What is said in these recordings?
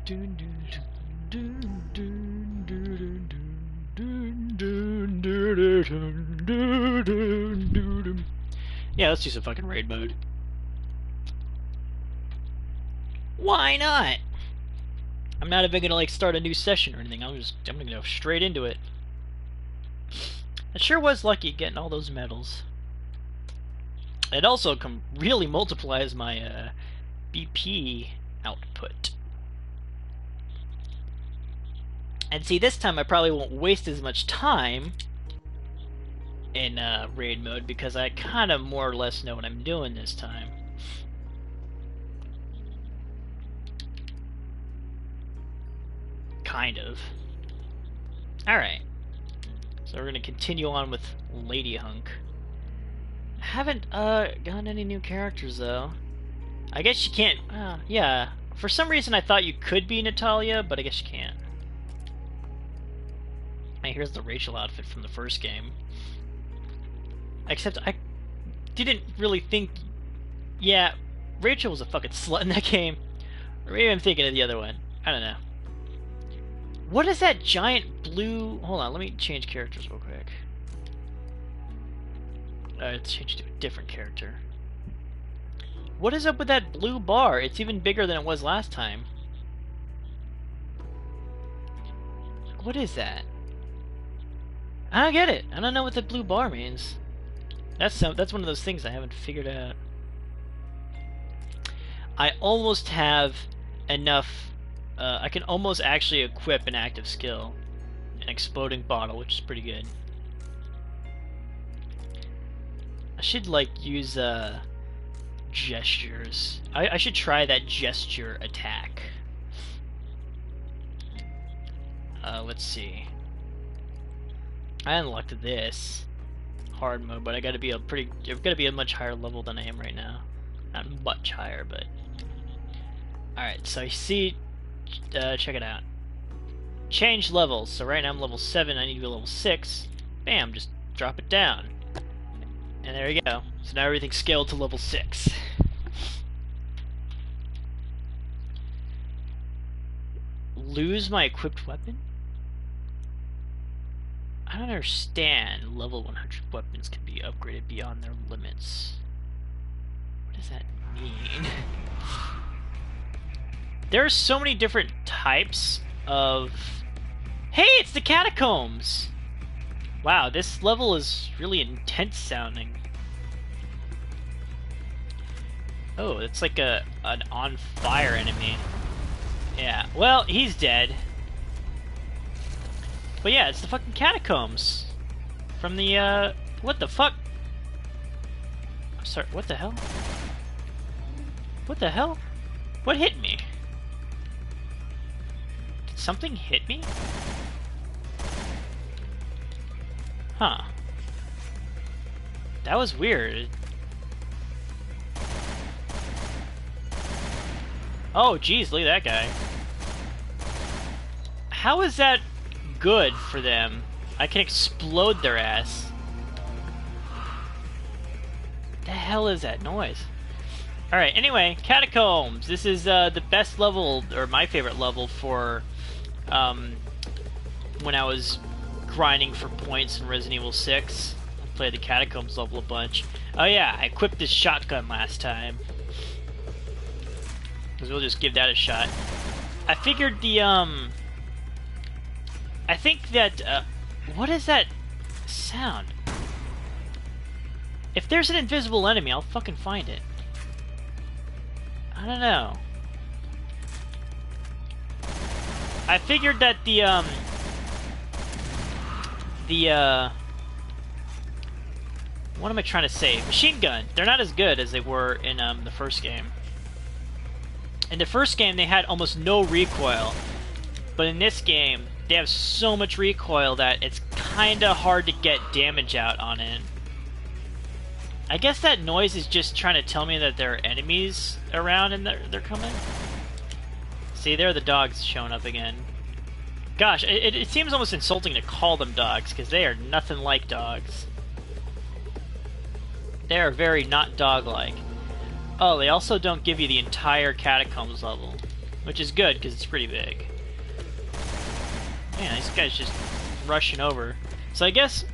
Yeah, let's do some fucking raid mode. Why not? I'm not even gonna like start a new session or anything. I'm gonna go straight into it. I sure was lucky getting all those medals. It also really multiplies my BP output. And see, this time I probably won't waste as much time in raid mode because I kind of more or less know what I'm doing this time. Kind of. Alright. So we're gonna continue on with Lady Hunk. Haven't gotten any new characters though. I guess you can't. Yeah. For some reason I thought you could be Natalia, but I guess you can't. Hey, here's the Rachel outfit from the first game. Except I didn't really think. Yeah, Rachel was a fucking slut in that game. Or maybe I'm thinking of the other one. I don't know. What is that giant blue... Hold on, let me change characters real quick. Let's change to a different character. What is up with that blue bar? It's even bigger than it was last time. What is that? I don't get it. I don't know what the blue bar means. That's one of those things I haven't figured out. I almost have enough... I can almost actually equip an active skill. An exploding bottle, which is pretty good. I should, like, use, gestures. I should try that gesture attack. Let's see. I unlocked this. Hard mode, but I've got to be a much higher level than I am right now. Not much higher, but... Alright, so you see... check it out. Change levels. So right now I'm level 7, I need to be level 6. Bam, just drop it down. And there you go. So now everything's scaled to level 6. Lose my equipped weapon? I don't understand. Level 100 weapons can be upgraded beyond their limits. What does that mean? There are so many different types of... Hey, it's the catacombs! Wow, this level is really intense sounding. Oh, it's like an on fire enemy. Yeah, well, he's dead. But yeah, it's the fucking catacombs. From the, what the fuck? I'm sorry, what the hell? What the hell? What hit me? Did something hit me? Huh. That was weird. Oh, geez, look at that guy. How is that good for them? I can explode their ass. The hell is that noise? Alright, anyway, Catacombs. This is the best level, or my favorite level for when I was grinding for points in Resident Evil 6. I played the Catacombs level a bunch. Oh yeah, I equipped this shotgun last time. Because we'll just give that a shot. I figured the, I think that, what is that sound? If there's an invisible enemy, I'll fucking find it. I don't know. I figured that what am I trying to say? Machine gun. They're not as good as they were in the first game. In the first game, they had almost no recoil, but in this game, they have so much recoil that it's kinda hard to get damage out on it. I guess that noise is just trying to tell me that there are enemies around and they're coming. See, there are the dogs showing up again. Gosh, it seems almost insulting to call them dogs, because they are nothing like dogs. They are very not dog-like. Oh, they also don't give you the entire Catacombs level. which is good because it's pretty big. Man, this guy's just rushing over. So I guess...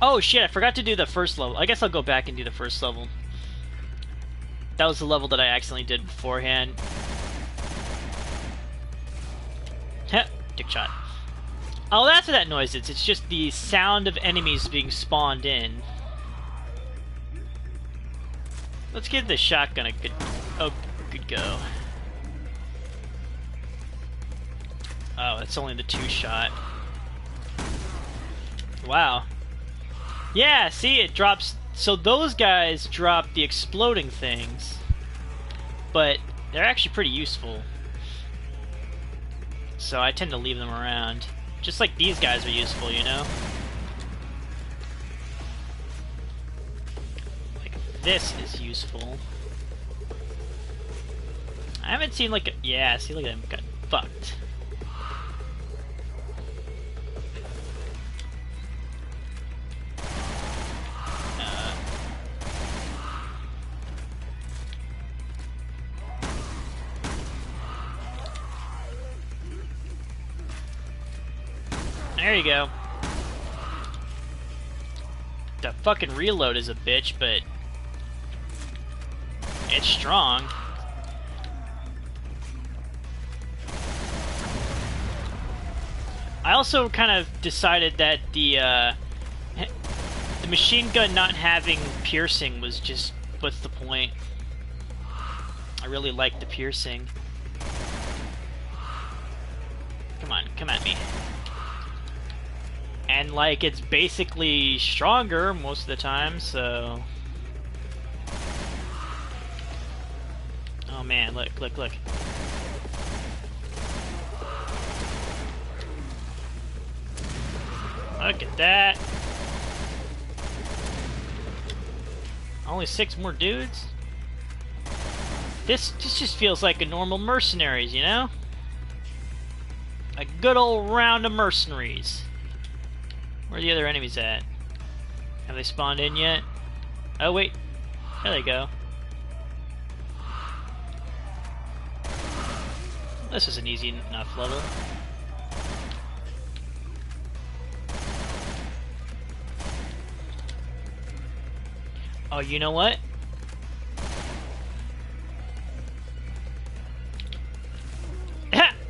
Oh shit, I forgot to do the first level. I guess I'll go back and do the first level. That was the level that I accidentally did beforehand. Heh, dick shot. Oh, that's what that noise is. It's just the sound of enemies being spawned in. Let's give the shotgun a good... Oh, good go. Oh, it's only the 2-shot. Wow. Yeah, see, it drops... So those guys drop the exploding things, but they're actually pretty useful. So I tend to leave them around. Just like these guys are useful, you know? Like, this is useful. I haven't seen like a... Yeah, see, look at them, got fucked. There you go. The fucking reload is a bitch, but it's strong. I also kind of decided that the machine gun not having piercing was just, what's the point? I really like the piercing. Come on, come at me. And, like, it's basically stronger most of the time, so... Oh man, look, look, look. Look at that. Only 6 more dudes? This just feels like a normal Mercenaries, you know? A good old round of Mercenaries. Where are the other enemies at? Have they spawned in yet? Oh wait, there they go. This is an easy enough level. Oh, you know what?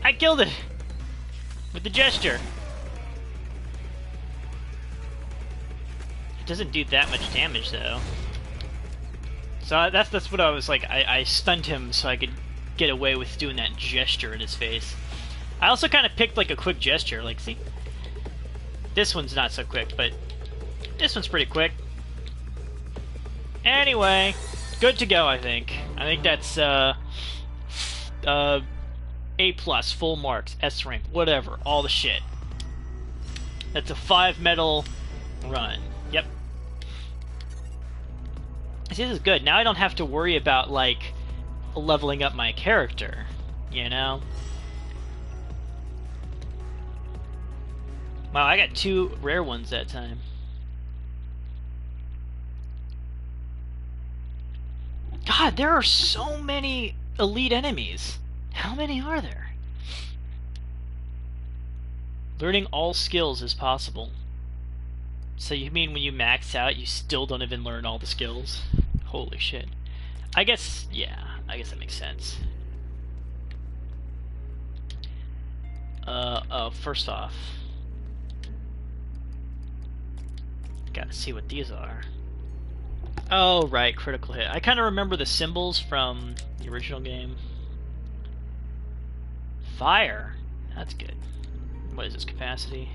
I killed it! With the gesture. It doesn't do that much damage though. So that's what I was like, I stunned him so I could get away with doing that gesture in his face. I also kind of picked like a quick gesture, like see? This one's not so quick, but this one's pretty quick. Anyway, good to go, I think. I think that's A+, full marks, S rank, whatever, all the shit. That's a 5 medal run. Yep. See, this is good. Now I don't have to worry about, like, leveling up my character, you know? Wow, I got 2 rare ones that time. God, there are so many elite enemies. How many are there? Learning all skills is possible. So you mean when you max out, you still don't even learn all the skills? Holy shit. I guess, yeah, I guess that makes sense. Oh, first off, gotta see what these are. Oh, right, critical hit. I kind of remember the symbols from the original game. Fire. That's good. What is this capacity?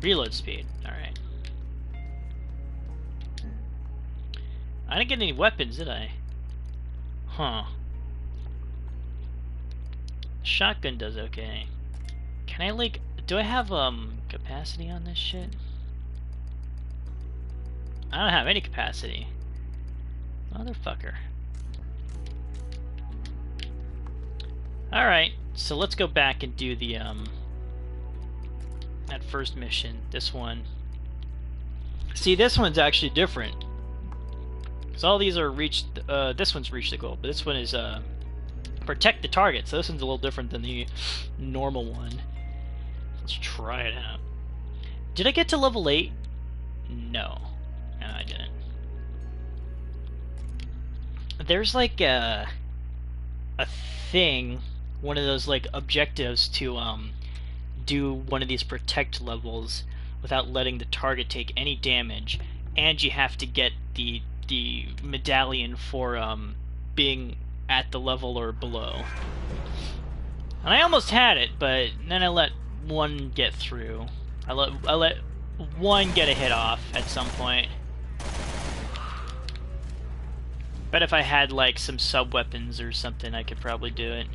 Reload speed. Alright. I didn't get any weapons, did I? Huh. Shotgun does okay. Can I, like... Do I have, capacity on this shit? I don't have any capacity. Motherfucker. Alright, so let's go back and do the, that first mission. This one. See, this one's actually different. So all these are reached. This one's reached the goal, but this one is protect the target. So this one's a little different than the normal one. Let's try it out. Did I get to level 8? No. No, I didn't. There's like a thing, one of those like objectives to do one of these protect levels without letting the target take any damage, and you have to get the medallion for being at the level or below. And I almost had it, but then I let one get through. I let one get a hit off at some point. Bet if I had like some sub weapons or something, I could probably do it.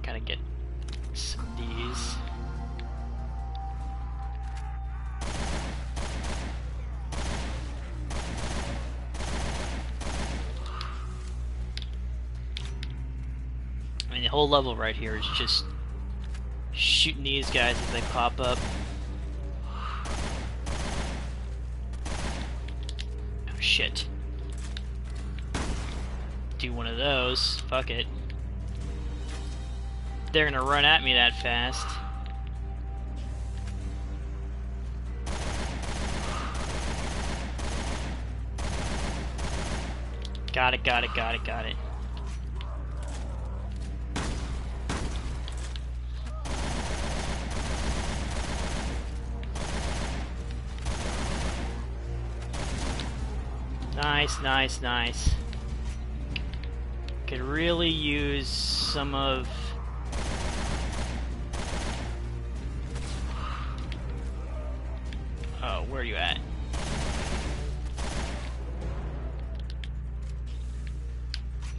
Gotta get some of these. I mean, the whole level right here is just shooting these guys as they pop up. Oh shit. Do one of those. Fuck it. They're gonna run at me that fast. Got it, got it, got it, got it. Nice, nice, nice. Could really use some of... Oh, where are you at?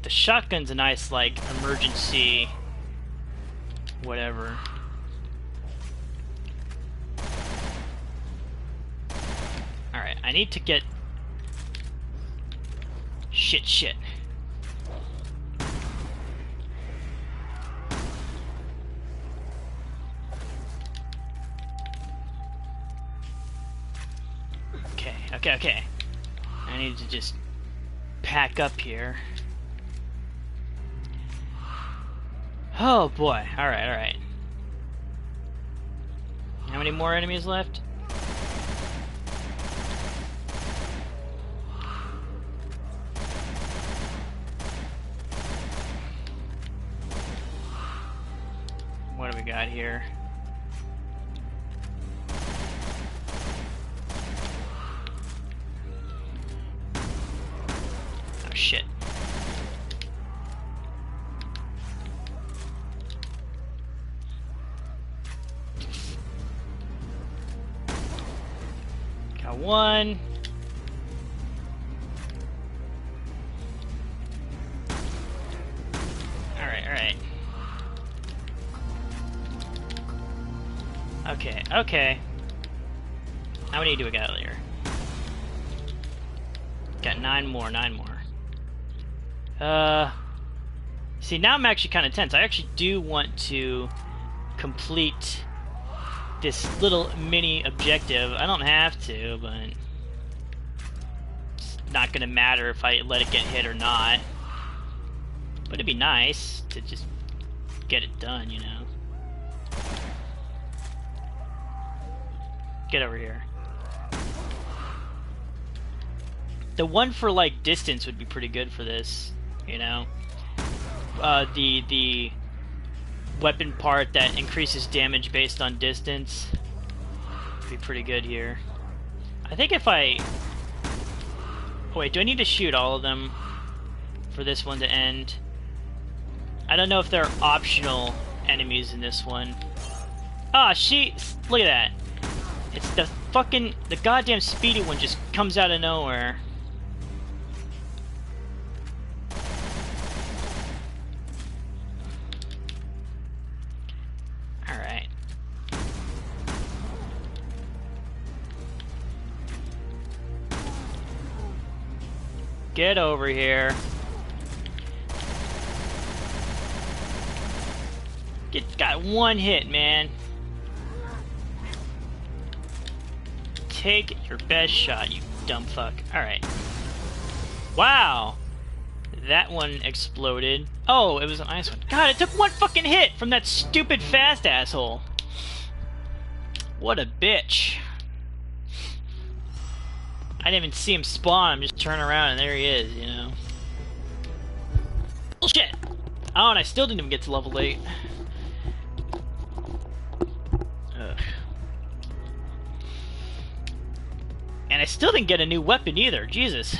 The shotgun's a nice, like, emergency... whatever. Alright, I need to get... Shit. Okay. I need to just pack up here. Oh boy. Alright. How many more enemies left? What do we got here? Oh shit. Got one. Alright. Okay. How many do we got here? Got 9 more. See, now I'm actually kind of tense. I actually do want to complete this little mini objective. I don't have to, but it's not gonna matter if I let it get hit or not. But it'd be nice to just get it done, you know? Get over here. The one for like distance would be pretty good for this, you know. The weapon part that increases damage based on distance would be pretty good here. I think if I... Oh, wait, do I need to shoot all of them for this one to end? I don't know if there are optional enemies in this one. Ah, look at that. It's the goddamn speedy one just comes out of nowhere. Alright. Get over here. Got one hit, man. Take your best shot, you dumb fuck. Alright. Wow! That one exploded. Oh, it was an ice one. God, it took one fucking hit from that stupid fast asshole. What a bitch. I didn't even see him spawn. I'm just turning around and there he is, you know. Bullshit! Oh, and I still didn't even get to level 8. Ugh. And I still didn't get a new weapon either. Jesus.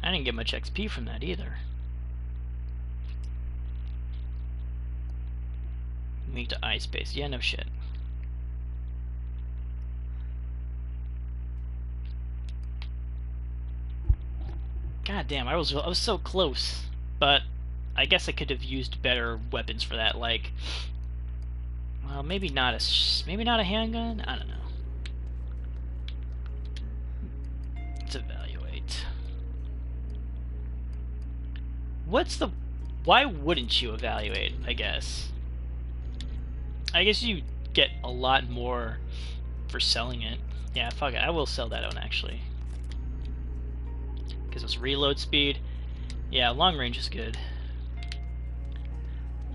I didn't get much XP from that either. Weak to ice base. Yeah, no shit. God damn, I was so close. But I guess I could have used better weapons for that, like, well, maybe not a handgun. I don't know. Let's evaluate. Why wouldn't you evaluate, I guess? I guess you get a lot more for selling it. Yeah, fuck it, I will sell that one actually. Because it's reload speed. Yeah, long range is good.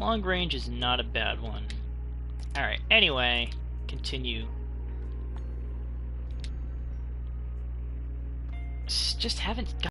Long range is not a bad one. Alright, anyway, continue. Just haven't